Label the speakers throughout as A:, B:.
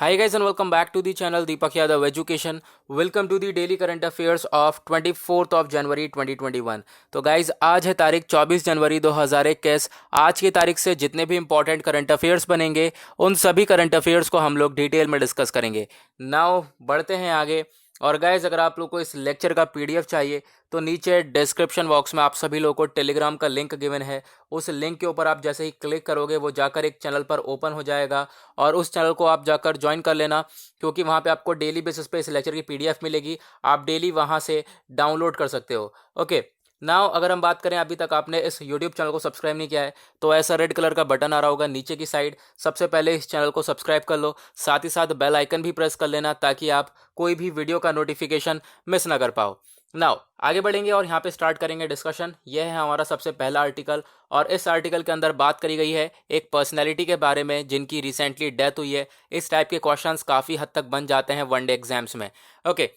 A: Hi guys and welcome back to the channel Deepak Yadav Education. Welcome to the daily current affairs of 24th of January 2021. तो guys आज है तारीख 24 जनवरी 2021। आज की तारीख से जितने भी इंपॉर्टेंट करंट अफेयर्स बनेंगे उन सभी करंट अफेयर्स को हम लोग डिटेल में डिस्कस करेंगे। नाउ बढ़ते हैं आगे। और गाइज अगर आप लोग को इस लेक्चर का पीडीएफ चाहिए तो नीचे डिस्क्रिप्शन बॉक्स में आप सभी लोगों को टेलीग्राम का लिंक गिवन है। उस लिंक के ऊपर आप जैसे ही क्लिक करोगे वो जाकर एक चैनल पर ओपन हो जाएगा और उस चैनल को आप जाकर ज्वाइन कर लेना, क्योंकि वहाँ पे आपको डेली बेसिस पे इस लेक्चर की पीडीएफ मिलेगी। आप डेली वहाँ से डाउनलोड कर सकते हो। ओके नाउ अगर हम बात करें, अभी तक आपने इस यूट्यूब चैनल को सब्सक्राइब नहीं किया है तो ऐसा रेड कलर का बटन आ रहा होगा नीचे की साइड, सबसे पहले इस चैनल को सब्सक्राइब कर लो। साथ ही साथ बेल आइकन भी प्रेस कर लेना ताकि आप कोई भी वीडियो का नोटिफिकेशन मिस ना कर पाओ। नाउ आगे बढ़ेंगे और यहाँ पे स्टार्ट करेंगे डिस्कशन। यह है हमारा सबसे पहला आर्टिकल और इस आर्टिकल के अंदर बात करी गई है एक पर्सनैलिटी के बारे में जिनकी रिसेंटली डेथ हुई है। इस टाइप के क्वेश्चंस काफ़ी हद तक बन जाते हैं वनडे एग्जाम्स में। ओके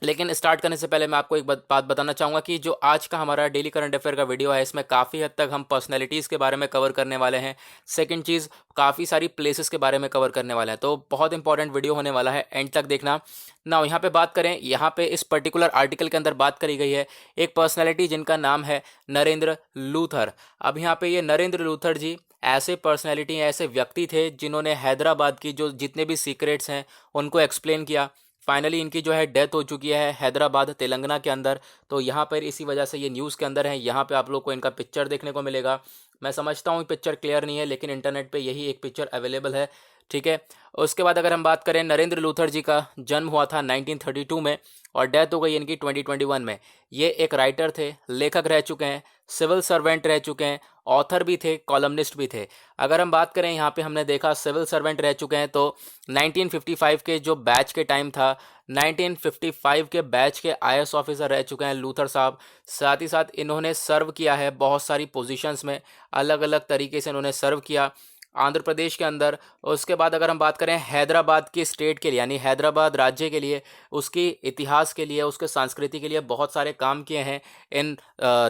A: लेकिन स्टार्ट करने से पहले मैं आपको एक बात बताना चाहूँगा कि जो आज का हमारा डेली करंट अफेयर का वीडियो है इसमें काफ़ी हद तक हम पर्सनैलिटीज़ के बारे में कवर करने वाले हैं। सेकंड चीज़, काफ़ी सारी प्लेसेस के बारे में कवर करने वाले हैं, तो बहुत इंपॉर्टेंट वीडियो होने वाला है, एंड तक देखना। ना यहाँ पे बात करें, यहाँ पे इस पर्टिकुलर आर्टिकल के अंदर बात करी गई है एक पर्सनैलिटी जिनका नाम है नरेंद्र लूथर। अब यहाँ पे ये नरेंद्र लूथर जी ऐसे पर्सनैलिटी, ऐसे व्यक्ति थे जिन्होंने हैदराबाद की जो जितने भी सीक्रेट्स हैं उनको एक्सप्लेन किया। फाइनली इनकी जो है डेथ हो चुकी है हैदराबाद तेलंगाना के अंदर। तो यहाँ पर इसी वजह से ये न्यूज़ के अंदर है। यहाँ पे आप लोग को इनका पिक्चर देखने को मिलेगा। मैं समझता हूँ पिक्चर क्लियर नहीं है लेकिन इंटरनेट पे यही एक पिक्चर अवेलेबल है, ठीक है। उसके बाद अगर हम बात करें, नरेंद्र लूथर जी का जन्म हुआ था 1932 में और डेथ हो गई इनकी 2021 में। ये एक राइटर थे, लेखक रह चुके हैं, सिविल सर्वेंट रह चुके हैं, ऑथर भी थे, कॉलमनिस्ट भी थे। अगर हम बात करें, यहाँ पे हमने देखा सिविल सर्वेंट रह चुके हैं तो 1955 के जो बैच के टाइम था, 1955 के बैच के आईएएस ऑफिसर रह चुके हैं लूथर साहब। साथ ही साथ इन्होंने सर्व किया है बहुत सारी पोजीशंस में, अलग अलग तरीके से इन्होंने सर्व किया आंध्र प्रदेश के अंदर। उसके बाद अगर हम बात करें हैदराबाद की स्टेट के लिए, यानी हैदराबाद राज्य के लिए, उसकी इतिहास के लिए, उसके संस्कृति के लिए बहुत सारे काम किए हैं इन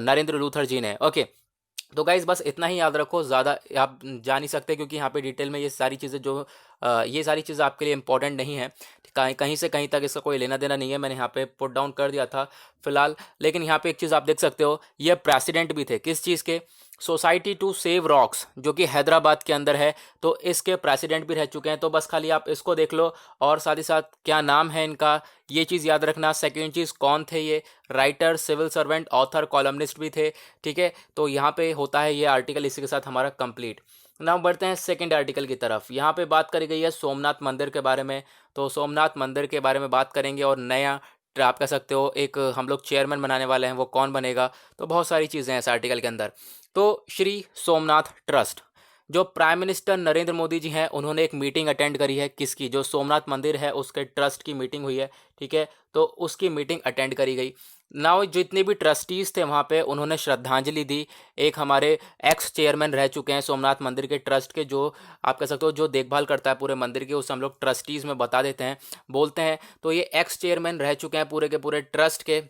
A: नरेंद्र लूथर जी ने। ओके तो गाइज बस इतना ही याद रखो, ज़्यादा आप जा नहीं सकते क्योंकि यहाँ पे डिटेल में ये सारी चीज़ें जो ये सारी चीज़ें आपके लिए इंपॉर्टेंट नहीं है। कहीं कहीं से कहीं तक इसका कोई लेना देना नहीं है, मैंने यहाँ पे पुट डाउन कर दिया था फिलहाल। लेकिन यहाँ पे एक चीज़ आप देख सकते हो, ये प्रेसिडेंट भी थे किस चीज़ के, सोसाइटी टू सेव रॉक्स जो कि हैदराबाद के अंदर है, तो इसके प्रेसिडेंट भी रह चुके हैं। तो बस खाली आप इसको देख लो और साथ ही साथ क्या नाम है इनका ये चीज़ याद रखना। सेकेंड चीज़, कौन थे ये, writer, civil servant, author, columnist भी थे, ठीक है। तो यहाँ पे होता है ये आर्टिकल, इसी के साथ हमारा कंप्लीट। नाउ बढ़ते हैं सेकंड आर्टिकल की तरफ। यहाँ पे बात करी गई है सोमनाथ मंदिर के बारे में। तो सोमनाथ मंदिर के बारे में बात करेंगे और नया आप कह सकते हो एक हम लोग चेयरमैन बनाने वाले हैं, वो कौन बनेगा, तो बहुत सारी चीज़ें हैं इस आर्टिकल के अंदर। तो श्री सोमनाथ ट्रस्ट, जो प्राइम मिनिस्टर नरेंद्र मोदी जी हैं उन्होंने एक मीटिंग अटेंड करी है, किसकी, जो सोमनाथ मंदिर है उसके ट्रस्ट की मीटिंग हुई है, ठीक है। तो उसकी मीटिंग अटेंड करी गई। नाउ जितने भी ट्रस्टीज़ थे वहाँ पे उन्होंने श्रद्धांजलि दी। एक हमारे एक्स चेयरमैन रह चुके हैं सोमनाथ मंदिर के ट्रस्ट के, जो आप कह सकते हो जो देखभाल करता है पूरे मंदिर की, उसे हम लोग ट्रस्टीज़ में बता देते हैं, बोलते हैं। तो ये एक्स चेयरमैन रह चुके हैं पूरे के पूरे ट्रस्ट के,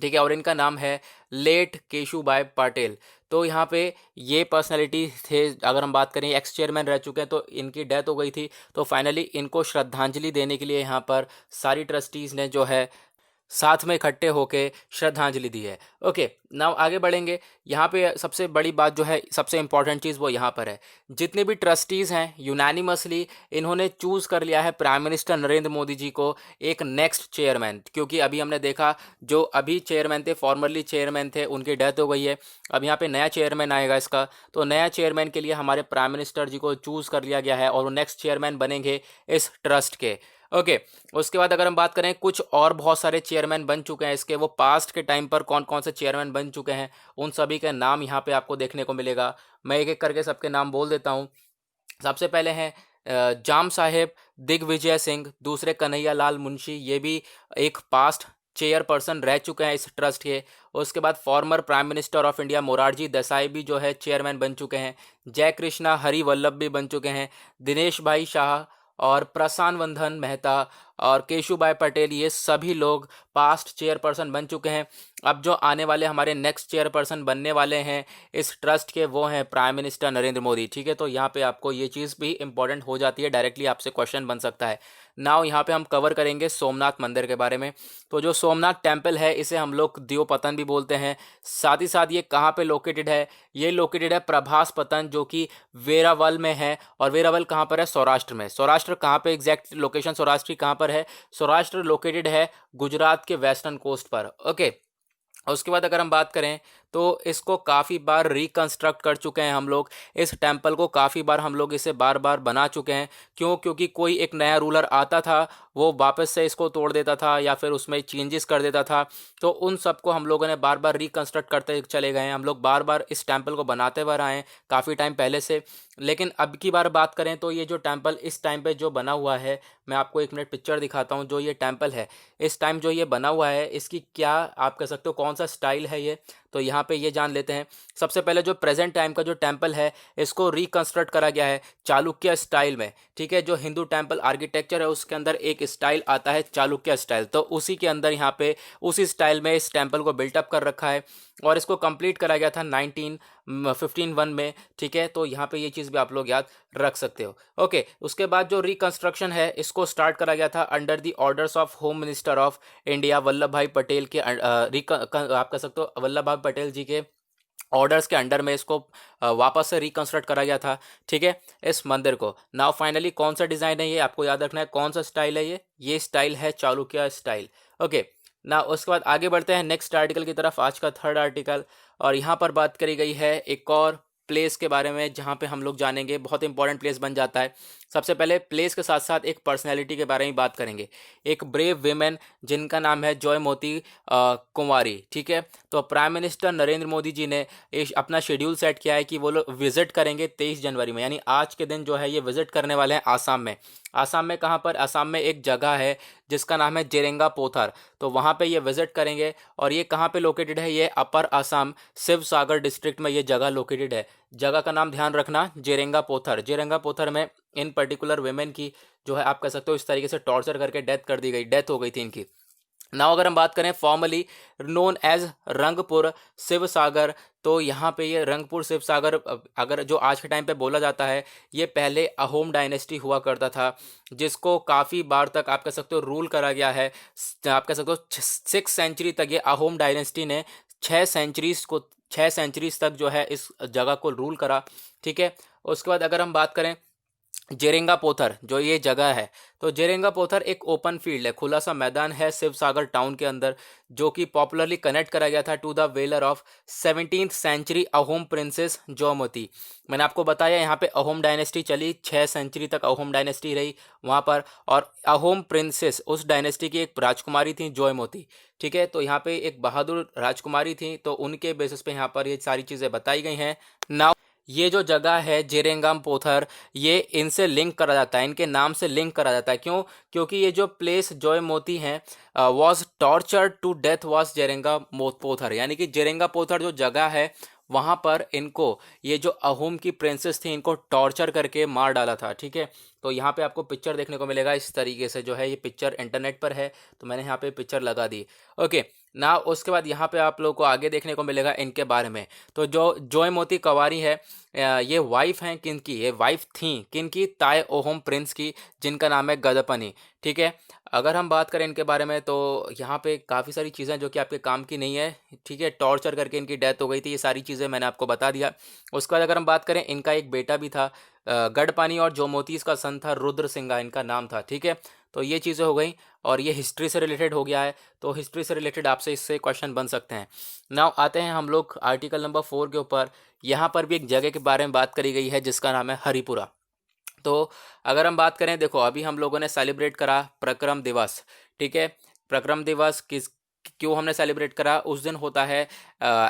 A: ठीक है। और इनका नाम है लेट केशुभाई पटेल। तो यहाँ पे ये पर्सनालिटी थे, अगर हम बात करें एक्स चेयरमैन रह चुके हैं तो इनकी डेथ हो गई थी। तो फाइनली इनको श्रद्धांजलि देने के लिए यहाँ पर सारी ट्रस्टीज़ ने जो है साथ में इकट्ठे होके श्रद्धांजलि दी है। ओके नाउ आगे बढ़ेंगे। यहाँ पे सबसे बड़ी बात जो है, सबसे इंपॉर्टेंट चीज़ वो यहाँ पर है, जितने भी ट्रस्टीज़ हैं यूनानिमसली इन्होंने चूज़ कर लिया है प्राइम मिनिस्टर नरेंद्र मोदी जी को एक नेक्स्ट चेयरमैन। क्योंकि अभी हमने देखा जो अभी चेयरमैन थे, फॉर्मरली चेयरमैन थे, उनकी डेथ हो गई है। अब यहाँ पे नया चेयरमैन आएगा इसका, तो नया चेयरमैन के लिए हमारे प्राइम मिनिस्टर जी को चूज़ कर लिया गया है और वो नेक्स्ट चेयरमैन बनेंगे इस ट्रस्ट के। ओके उसके बाद अगर हम बात करें, कुछ और बहुत सारे चेयरमैन बन चुके हैं इसके, वो पास्ट के टाइम पर कौन कौन से चेयरमैन बन चुके हैं उन सभी के नाम यहाँ पे आपको देखने को मिलेगा। मैं एक एक करके सबके नाम बोल देता हूँ। सबसे पहले हैं जाम साहेब दिग्विजय सिंह, दूसरे कन्हैया लाल मुंशी, ये भी एक पास्ट चेयरपर्सन रह चुके हैं इस ट्रस्ट के। उसके बाद former prime minister of India Morarji Desai भी जो है चेयरमैन बन चुके हैं। जय कृष्णा हरि वल्लभ भी बन चुके हैं। दिनेश भाई शाह और प्रशांत वंदन मेहता और केशुभाई पटेल, ये सभी लोग पास्ट चेयरपर्सन बन चुके हैं। अब जो आने वाले हमारे नेक्स्ट चेयरपर्सन बनने वाले हैं इस ट्रस्ट के, वो हैं प्राइम मिनिस्टर नरेंद्र मोदी। ठीक है, तो यहाँ पे आपको ये चीज़ भी इंपॉर्टेंट हो जाती है, डायरेक्टली आपसे क्वेश्चन बन सकता है। नाउ यहाँ पे हम कवर करेंगे सोमनाथ मंदिर के बारे में। तो जो सोमनाथ टेम्पल है इसे हम लोग दियोपतन भी बोलते हैं। साथ ही साथ ये कहाँ पे लोकेटेड है? ये लोकेटेड है प्रभास पतन, जो कि वेरावल में है। और वेरावल कहाँ पर है? सौराष्ट्र में। सौराष्ट्र कहाँ पे एग्जैक्ट लोकेशन सौराष्ट्र की कहाँ पर है? सौराष्ट्र लोकेटेड है गुजरात के वेस्टर्न कोस्ट पर। ओके, उसके बाद अगर हम बात करें तो इसको काफ़ी बार रिकंस्ट्रक्ट कर चुके हैं हम लोग। इस टेम्पल को काफ़ी बार हम लोग इसे बार बार बना चुके हैं। क्यों? क्योंकि कोई एक नया रूलर आता था, वो वापस से इसको तोड़ देता था या फिर उसमें चेंजेस कर देता था। तो उन सबको हम लोगों ने बार बार रिकंस्ट्रक्ट करते चले गए हैं। हम लोग बार बार इस टेम्पल को बनाते हुए आए हैं काफ़ी टाइम पहले से। लेकिन अब की बार बात करें तो ये जो टेम्पल इस टाइम पे जो बना हुआ है, मैं आपको एक मिनट पिक्चर दिखाता हूँ। जो ये टेम्पल है इस टाइम जो ये बना हुआ है, इसकी क्या आप कह सकते हो कौन सा स्टाइल है ये, तो यहाँ पे ये जान लेते हैं। सबसे पहले जो प्रेजेंट टाइम का जो टेम्पल है इसको रिकंस्ट्रक्ट करा गया है चालुक्य स्टाइल में। ठीक है, जो हिंदू टेम्पल आर्किटेक्चर है उसके अंदर एक स्टाइल आता है चालुक्य स्टाइल, तो उसी के अंदर यहाँ पे उसी स्टाइल में इस टेम्पल को बिल्टअप कर रखा है। और इसको कंप्लीट करा गया था 1951 में। ठीक है, तो यहाँ पे ये चीज़ भी आप लोग याद रख सकते हो। ओके, उसके बाद जो रिकंस्ट्रक्शन है इसको स्टार्ट करा गया था under the orders of home minister of India Vallabh भाई पटेल के आप कह सकते हो वल्लभ भाई पटेल जी के ऑर्डर्स के अंडर में इसको वापस से रिकंस्ट्रक्ट करा गया था। ठीक है, इस मंदिर को। नाउ फाइनली कौन सा डिज़ाइन है ये आपको याद रखना है, कौन सा स्टाइल है ये स्टाइल है चालुक्य स्टाइल। ओके, ना उसके बाद आगे बढ़ते हैं नेक्स्ट आर्टिकल की तरफ, आज का थर्ड आर्टिकल। और यहाँ पर बात करी गई है एक और प्लेस के बारे में जहाँ पे हम लोग जानेंगे, बहुत इंपॉर्टेंट प्लेस बन जाता है। सबसे पहले प्लेस के साथ साथ एक पर्सनैलिटी के बारे में बात करेंगे, एक ब्रेव वीमेन जिनका नाम है जयमोती कुंवारी। ठीक है, तो प्राइम मिनिस्टर नरेंद्र मोदी जी ने अपना शेड्यूल सेट किया है कि वो लोग विजिट करेंगे 23 जनवरी में, यानी आज के दिन जो है ये विजिट करने वाले हैं आसाम में। आसाम में कहाँ पर? आसाम में एक जगह है जिसका नाम है जेरेंगा पोथर, तो वहाँ पे ये विजिट करेंगे। और ये कहाँ पे लोकेटेड है? ये अपर आसाम शिव सागर डिस्ट्रिक्ट में ये जगह लोकेटेड है। जगह का नाम ध्यान रखना, जेरेंगा पोथर। जेरेंगा पोथर में इन पर्टिकुलर वेमेन की जो है आप कह सकते हो इस तरीके से टॉर्चर करके डेथ हो गई थी इनकी। नाउ अगर हम बात करें formerly known as Rangpur Shiv Sagar, तो यहाँ पे ये रंगपुर शिव सागर अगर जो आज के टाइम पे बोला जाता है, ये पहले अहोम डायनेस्टी हुआ करता था जिसको काफ़ी बार तक आप कह सकते हो रूल करा गया है। आप कह सकते हो 6 सेंचुरी तक ये अहोम डायनेस्टी ने 6 सेंचुरीज तक जो है इस जगह को रूल करा। ठीक है, उसके बाद अगर हम बात करें जेरेंगा पोथर जो ये जगह है, तो जेरेंगा पोथर एक ओपन फील्ड है, खुला सा मैदान है शिव सागर टाउन के अंदर, जो कि पॉपुलरली कनेक्ट करा गया था to the valour of 17th century Ahom princess Joymati. मैंने आपको बताया यहाँ पे अहोम डायनेस्टी चली, 6 सेंचुरी तक अहोम डायनेस्टी रही वहाँ पर, और अहोम प्रिंसेस उस डायनेस्टी की एक राजकुमारी थी जयमती। ठीक है, तो यहाँ पे एक बहादुर राजकुमारी थी, तो उनके बेसिस पे यहाँ पर ये सारी चीज़ें बताई गई हैं। नाउ ये जो जगह है जेरेंगाम पोथर, ये इनसे लिंक करा जाता है, इनके नाम से लिंक करा जाता है। क्यों? क्योंकि ये जो प्लेस जॉय मोती हैं was tortured to death was Jerenga Pothar, यानी कि जेरेंगा पोथर जो जगह है वहाँ पर इनको ये जो अहोम की प्रिंसेस थी इनको टॉर्चर करके मार डाला था। ठीक है, तो यहाँ पे आपको पिक्चर देखने को मिलेगा इस तरीके से, जो है ये पिक्चर इंटरनेट पर है, तो मैंने यहाँ पे पिक्चर लगा दी। ओके ना, उसके बाद यहाँ पे आप लोगों को आगे देखने को मिलेगा इनके बारे में। तो जो जयमती कुंवारी है ये वाइफ हैं किनकी? ये वाइफ थी किनकी? ताय ओहोम प्रिंस की, जिनका नाम है गदपनी। ठीक है, अगर हम बात करें इनके बारे में तो यहाँ पे काफ़ी सारी चीज़ें जो कि आपके काम की नहीं है। ठीक है, टॉर्चर करके इनकी डेथ हो गई थी, ये सारी चीज़ें मैंने आपको बता दिया। उसके बाद अगर हम बात करें इनका एक बेटा भी था गढ़पानी, और जोमोती इसका सन था रुद्र सिंगा इनका नाम था। ठीक है, तो ये चीज़ें हो गई, और ये हिस्ट्री से रिलेटेड हो गया है, तो हिस्ट्री से रिलेटेड आपसे इससे क्वेश्चन बन सकते हैं। नाउ आते हैं हम लोग आर्टिकल नंबर 4 के ऊपर। यहाँ पर भी एक जगह के बारे में बात करी गई है जिसका नाम है हरिपुरा। तो अगर हम बात करें, देखो अभी हम लोगों ने सेलिब्रेट करा प्रक्रम दिवस। ठीक है, प्रक्रम दिवस क्यों हमने सेलिब्रेट करा? उस दिन होता है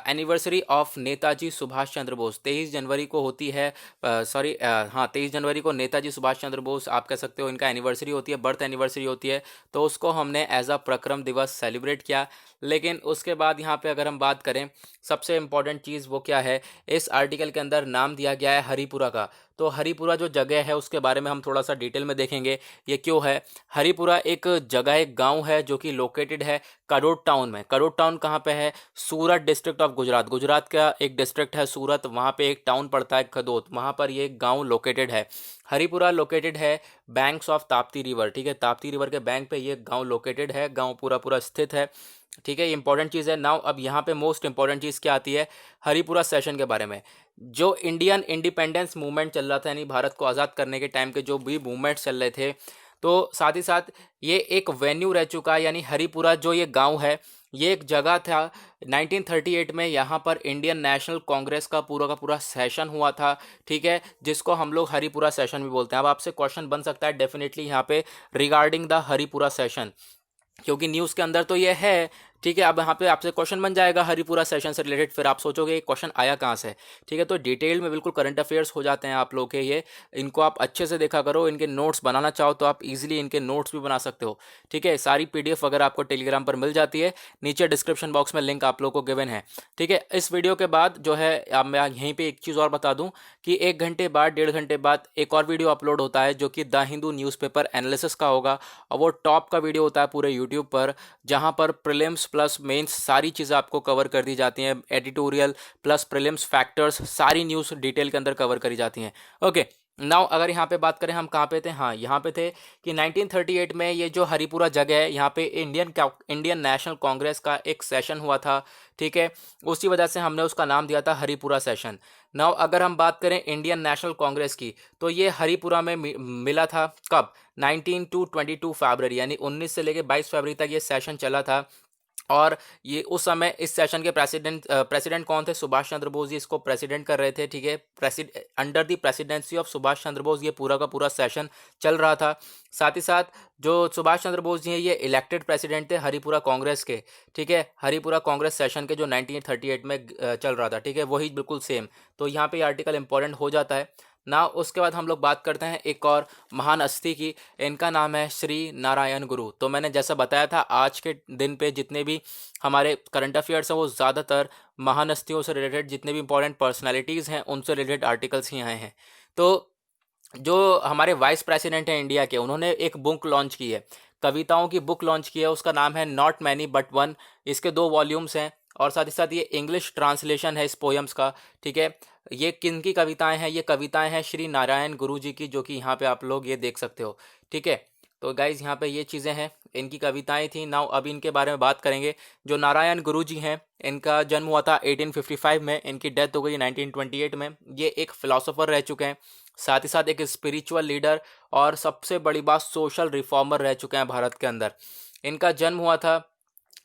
A: एनिवर्सरी ऑफ नेताजी सुभाष चंद्र बोस। 23 जनवरी को होती है, 23 जनवरी को नेताजी सुभाष चंद्र बोस आप कह सकते हो इनका एनिवर्सरी होती है, बर्थ एनिवर्सरी होती है, तो उसको हमने एज अ प्रक्रम दिवस सेलिब्रेट किया। लेकिन उसके बाद यहाँ पे अगर हम बात करें, सबसे इम्पॉर्टेंट चीज़ वो क्या है, इस आर्टिकल के अंदर नाम दिया गया है हरिपुरा का। तो हरिपुरा जो जगह है उसके बारे में हम थोड़ा सा डिटेल में देखेंगे ये क्यों है। हरिपुरा एक जगह, एक गांव है जो कि लोकेटेड है करोड टाउन में। करोड टाउन कहाँ पे है? सूरत डिस्ट्रिक्ट ऑफ गुजरात। गुजरात का एक डिस्ट्रिक्ट है सूरत, वहाँ पे एक टाउन पड़ता है खदोत, वहाँ पर ये गांव लोकेटेड है। हरिपुरा लोकेटेड है बैंक्स ऑफ ताप्ती रिवर, ठीक है, ताप्ती रिवर के बैंक पे ये गांव लोकेटेड है, गांव पूरा पूरा स्थित है, ठीक है। ये इंपॉर्टेंट चीज़ है। नाउ अब यहाँ पे मोस्ट इंपॉर्टेंट चीज़ क्या आती है हरिपुरा सेशन के बारे में। जो इंडियन इंडिपेंडेंस मूवमेंट चल रहा था, यानी भारत को आज़ाद करने के टाइम के जो भी मूवमेंट्स चल रहे थे, तो साथ ही साथ ये एक वेन्यू रह चुका है, यानी हरिपुरा जो ये गांव है ये एक जगह था। 1938 में यहाँ पर इंडियन नेशनल कांग्रेस का पूरा सेशन हुआ था, ठीक है, जिसको हम लोग हरिपुरा सेशन भी बोलते हैं। अब आपसे क्वेश्चन बन सकता है डेफिनेटली यहाँ पे रिगार्डिंग द हरिपुरा सेशन, क्योंकि न्यूज़ के अंदर तो ये है, ठीक है। अब यहाँ पे आपसे क्वेश्चन बन जाएगा हरिपुरा सेशन से रिलेटेड, फिर आप सोचोगे ये क्वेश्चन आया कहाँ से, ठीक है। तो डिटेल में बिल्कुल करंट अफेयर्स हो जाते हैं आप लोग के ये, इनको आप अच्छे से देखा करो। इनके नोट्स बनाना चाहो तो आप इजीली इनके नोट्स भी बना सकते हो, ठीक है। सारी पीडीएफ अगर आपको टेलीग्राम पर मिल जाती है, नीचे डिस्क्रिप्शन बॉक्स में लिंक आप लोग को गिवन है, ठीक है। इस वीडियो के बाद जो है, अब मैं यहीं पर एक चीज़ और बता दूँ कि 1 घंटे बाद 1.5 घंटे बाद एक और वीडियो अपलोड होता है जो कि द हिंदू न्यूज़पेपर एनालिसिस का होगा, और वो टॉप का वीडियो होता है पूरे यूट्यूब पर, जहाँ पर प्रीलिम्स प्लस मेंस सारी चीज़ें आपको कवर कर दी जाती हैं। एडिटोरियल प्लस प्रीलिम्स फैक्टर्स, सारी न्यूज़ डिटेल के अंदर कवर करी जाती हैं। ओके, नाउ अगर यहाँ पे बात करें हम कहाँ पे थे, हाँ यहाँ पे थे कि 1938 में ये जो हरिपुरा जगह है यहाँ पे इंडियन नेशनल कांग्रेस का एक सेशन हुआ था, ठीक है। उसी वजह से हमने उसका नाम दिया था हरिपुरा सेशन। नाउ अगर हम बात करें इंडियन नेशनल कांग्रेस की, तो ये हरिपुरा में मिला था कब? 19 टू 22 फरवरी, यानी 19 से लेकर 22 फरवरी तक ये सेशन चला था। और ये उस समय इस सेशन के प्रेसिडेंट कौन थे? सुभाष चंद्र बोस जी इसको प्रेसिडेंट कर रहे थे, ठीक है। Under the presidency of Subhash Chandra Bose ये पूरा का पूरा सेशन चल रहा था। साथ ही साथ जो सुभाष चंद्र बोस जी हैं ये इलेक्टेड प्रेसिडेंट थे हरिपुरा कांग्रेस के, ठीक है। हरिपुरा कांग्रेस सेशन के जो 1938 में चल रहा था, ठीक है, वही बिल्कुल सेम। तो यहाँ पे आर्टिकल इंपॉर्टेंट हो जाता है ना। उसके बाद हम लोग बात करते हैं एक और महान हस्ती की, इनका नाम है श्री नारायण गुरु। तो मैंने जैसा बताया था आज के दिन पे जितने भी हमारे करंट अफेयर्स हैं वो ज़्यादातर महान हस्तियों से रिलेटेड, जितने भी इंपॉर्टेंट पर्सनालिटीज़ हैं उनसे रिलेटेड आर्टिकल्स ही आए हैं। तो जो हमारे वाइस प्रेसिडेंट हैं इंडिया के, उन्होंने एक बुक लॉन्च की है, कविताओं की बुक लॉन्च की है, उसका नाम है नॉट मैनी बट वन। इसके 2 वॉल्यूम्स हैं, और साथ ही साथ ये इंग्लिश ट्रांसलेशन है इस पोएम्स का, ठीक है। ये किन की कविताएं हैं? ये कविताएं हैं श्री नारायण गुरु जी की, जो कि यहाँ पे आप लोग ये देख सकते हो, ठीक है। तो गाइज यहाँ पे ये चीज़ें हैं, इनकी कविताएं थी। नाउ अभी इनके बारे में बात करेंगे। जो नारायण गुरु जी हैं, इनका जन्म हुआ था 1855 में, इनकी डेथ हो गई 1928 में। ये एक फिलोसोफर रह चुके हैं, साथ ही साथ एक स्पिरिचुअल लीडर, और सबसे बड़ी बात सोशल रिफॉर्मर रह चुके हैं भारत के अंदर। इनका जन्म हुआ था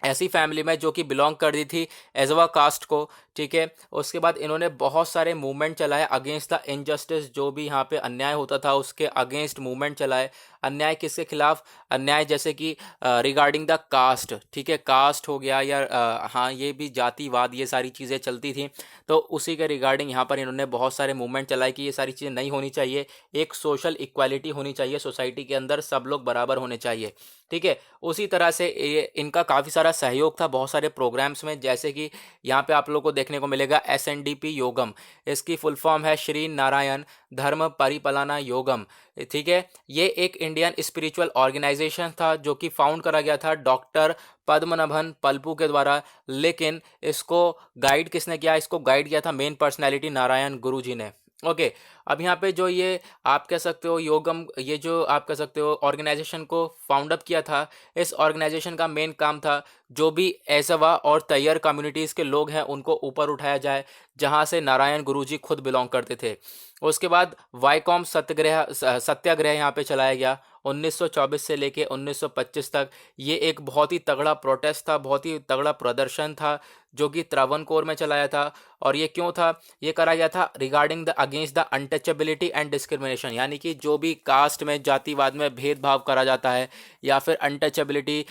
A: ऐसी फैमिली में जो कि बिलोंग कर दी थी एजवा कास्ट को, ठीक है। उसके बाद इन्होंने बहुत सारे मूवमेंट चलाए अगेंस्ट द इनजस्टिस, जो भी यहाँ पे अन्याय होता था उसके अगेंस्ट मूवमेंट चलाए। अन्याय किसके खिलाफ? अन्याय जैसे कि रिगार्डिंग द कास्ट, ठीक है, कास्ट हो गया, या हाँ ये भी जातिवाद, ये सारी चीज़ें चलती थी। तो उसी के रिगार्डिंग यहाँ पर इन्होंने बहुत सारे मूवमेंट चलाए कि ये सारी चीज़ें नहीं होनी चाहिए, एक सोशल इक्वालिटी होनी चाहिए सोसाइटी के अंदर, सब लोग बराबर होने चाहिए, ठीक है। उसी तरह से इनका काफ़ी सारा सहयोग था बहुत सारे प्रोग्राम्स में, जैसे कि यहाँ पे आप लोग को देखने को मिलेगा SNDP योगम, इसकी फुल फॉर्म है श्री नारायण धर्म परिपालना योगम, ठीक है। ये एक इंडियन स्पिरिचुअल ऑर्गेनाइजेशन था जो कि फाउंड करा गया था डॉक्टर पद्मनाभन पल्पू के द्वारा, लेकिन इसको गाइड किसने किया? इसको गाइड किया था मेन पर्सनैलिटी नारायण गुरु जी ने। ओके, अब यहाँ पे जो ये आप कह सकते हो योगम, ये जो आप कह सकते हो ऑर्गेनाइजेशन को फाउंड अप किया था, इस ऑर्गेनाइजेशन का मेन काम था जो भी एसवा और तैयर कम्युनिटीज़ के लोग हैं उनको ऊपर उठाया जाए, जहाँ से नारायण गुरु जी खुद बिलोंग करते थे। उसके बाद वाईकॉम सत्याग्रह यहाँ पे चलाया गया 1924 से लेके 1925 तक। ये एक बहुत ही तगड़ा प्रोटेस्ट था, बहुत ही तगड़ा प्रदर्शन था जो कि त्रावणकोर में चलाया था। और ये क्यों था? ये करा गया था regarding the against the untouchability and discrimination, यानी कि जो भी कास्ट में, जातिवाद में भेदभाव करा जाता है, या फिर अनटचेबिलिटी,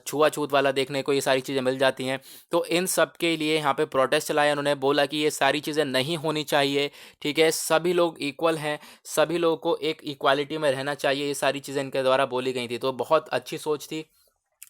A: छुआछूत वाला देखने को ये सारी चीज़ें मिल जाती हैं। तो इन सब के लिए यहाँ पे प्रोटेस्ट चलाया। उन्होंने बोला कि ये सारी चीज़ें नहीं होनी चाहिए, ठीक है, सभी लोग इक्वल हैं, सभी लोगों को एक इक्वालिटी में रहना चाहिए, ये सारी चीज़ें इनके द्वारा बोली गई थी। तो बहुत अच्छी सोच थी,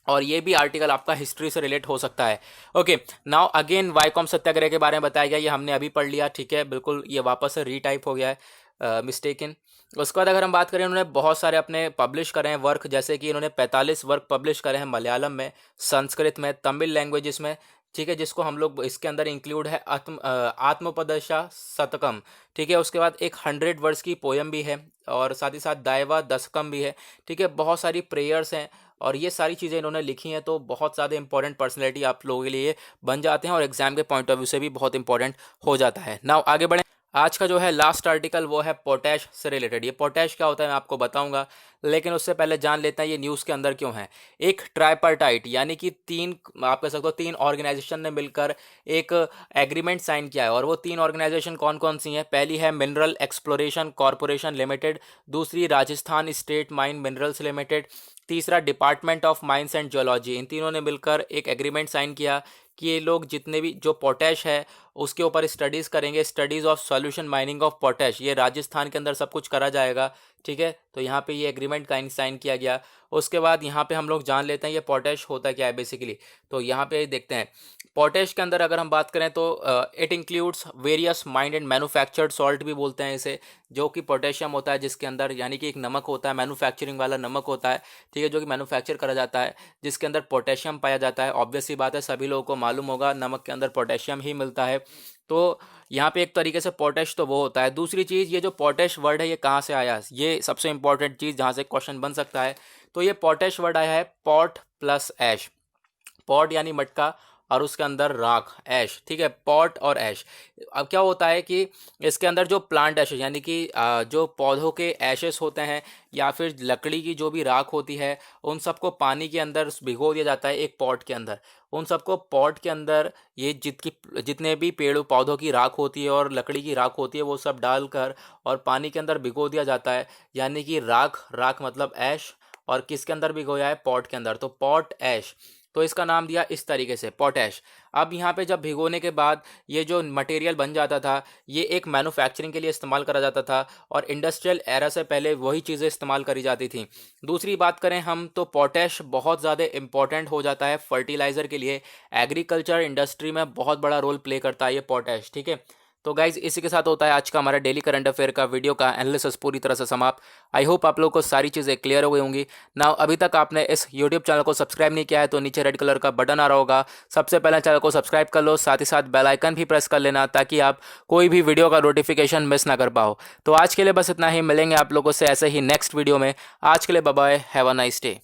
A: और ये भी आर्टिकल आपका हिस्ट्री से रिलेट हो सकता है। ओके, नाउ अगेन वाईकॉम सत्याग्रह के बारे में बताया गया, ये हमने अभी पढ़ लिया, ठीक है, बिल्कुल ये वापस से रीटाइप हो गया है। मिस्टेकन। उसके बाद अगर हम बात करें, इन्होंने बहुत सारे अपने पब्लिश करे हैं वर्क, जैसे कि इन्होंने 45 वर्क पब्लिश करे हैं मलयालम में, संस्कृत में, तमिल लैंग्वेजेस में, ठीक है, जिसको हम लोग इसके अंदर इंक्लूड है आत्मोपदेशा शतकम, ठीक है। उसके बाद एक 100 वर्ड्स की पोयम भी है, और साथ ही साथ दायवा दशकम भी है, ठीक है। बहुत सारी प्रेयर्स हैं, और ये सारी चीज़ें इन्होंने लिखी हैं, तो बहुत ज़्यादा इंपॉर्टेंट पर्सनैलिटी आप लोगों के लिए बन जाते हैं, और एग्जाम के पॉइंट ऑफ व्यू से भी बहुत इंपॉर्टेंट हो जाता है। नाउ आगे बढ़ें। आज का जो है लास्ट आर्टिकल वो है पोटैश से रिलेटेड। ये पोटैश क्या होता है मैं आपको बताऊंगा, लेकिन उससे पहले जान लेते हैं ये न्यूज़ के अंदर क्यों है। एक ट्राइपार्टाइट यानी कि तीन, आप कह सकते हो तीन ऑर्गेनाइजेशन ने मिलकर एक एग्रीमेंट साइन किया है, और वो तीन ऑर्गेनाइजेशन कौन कौन सी हैं? पहली है मिनरल एक्सप्लोरेशन कॉरपोरेशन लिमिटेड, दूसरी Rajasthan state mine minerals limited, तीसरा department of mines and geology. इन तीनों ने मिलकर एक एग्रीमेंट साइन किया कि ये लोग जितने भी जो पोटैश है उसके ऊपर स्टडीज़ करेंगे, studies of solution mining of potash. ये राजस्थान के अंदर सब कुछ करा जाएगा, ठीक है। तो यहाँ पे ये एग्रीमेंट का साइन किया गया। उसके बाद यहाँ पे हम लोग जान लेते हैं ये पोटैश होता क्या है बेसिकली। तो यहाँ पे देखते हैं पोटैश के अंदर अगर हम बात करें तो it includes various mind and manufactured salt भी बोलते हैं इसे, जो कि पोटेशियम होता है जिसके अंदर, यानी कि एक नमक होता है, मैन्युफैक्चरिंग वाला नमक होता है, ठीक है, जो कि मैन्युफैक्चर करा जाता है, जिसके अंदर पोटेशियम पाया जाता है। ऑब्वियस सी बात है, सभी लोगों को मालूम होगा नमक के अंदर पोटेशियम ही मिलता है। तो यहाँ पे एक तरीके से पोटैश तो वो होता है। दूसरी चीज़, ये जो पोटैश वर्ड है ये कहाँ से आया, ये सबसे इंपॉर्टेंट चीज़ जहाँ से क्वेश्चन बन सकता है। तो ये पोटैश वर्ड आया है पॉट प्लस ऐश। पॉट यानी मटका, और उसके अंदर राख, ऐश, ठीक है, पॉट और ऐश। अब क्या होता है कि इसके अंदर जो प्लांट एशेस यानी कि जो पौधों के एशेस होते हैं, या फिर लकड़ी की जो भी राख होती है, उन सबको पानी के अंदर भिगो दिया जाता है एक पॉट के अंदर। उन सबको पॉट के अंदर ये जितने भी पेड़ पौधों की राख होती है और लकड़ी की राख होती है वो सब डालकर और पानी के अंदर भिगो दिया जाता है, यानी कि राख, राख मतलब ऐश, और किसके अंदर भिगोया है? पॉट के अंदर, तो पॉट ऐश। तो इसका नाम दिया इस तरीके से पोटैश। अब यहाँ पे जब भिगोने के बाद ये जो मटेरियल बन जाता था, ये एक मैन्युफैक्चरिंग के लिए इस्तेमाल करा जाता था, और इंडस्ट्रियल एरा से पहले वही चीज़ें इस्तेमाल करी जाती थी। दूसरी बात करें हम तो पोटैश बहुत ज़्यादा इंपॉर्टेंट हो जाता है फर्टिलाइज़र के लिए। एग्रीकल्चर इंडस्ट्री में बहुत बड़ा रोल प्ले करता है ये पोटैश, ठीक है। तो गाइज इसी के साथ होता है आज का हमारा डेली करंट अफेयर का वीडियो का एनालिसिस पूरी तरह से समाप्त। आई होप आप लोगों को सारी चीज़ें क्लियर हो गई होंगी। नाउ अभी तक आपने इस यूट्यूब चैनल को सब्सक्राइब नहीं किया है तो नीचे रेड कलर का बटन आ रहा होगा, सबसे पहले चैनल को सब्सक्राइब कर लो, साथ ही साथ बेल आइकन भी प्रेस कर लेना ताकि आप कोई भी वीडियो का नोटिफिकेशन मिस ना कर पाओ। तो आज के लिए बस इतना ही, मिलेंगे आप लोगों से ऐसे ही नेक्स्ट वीडियो में। आज के लिए bye bye, have a nice day.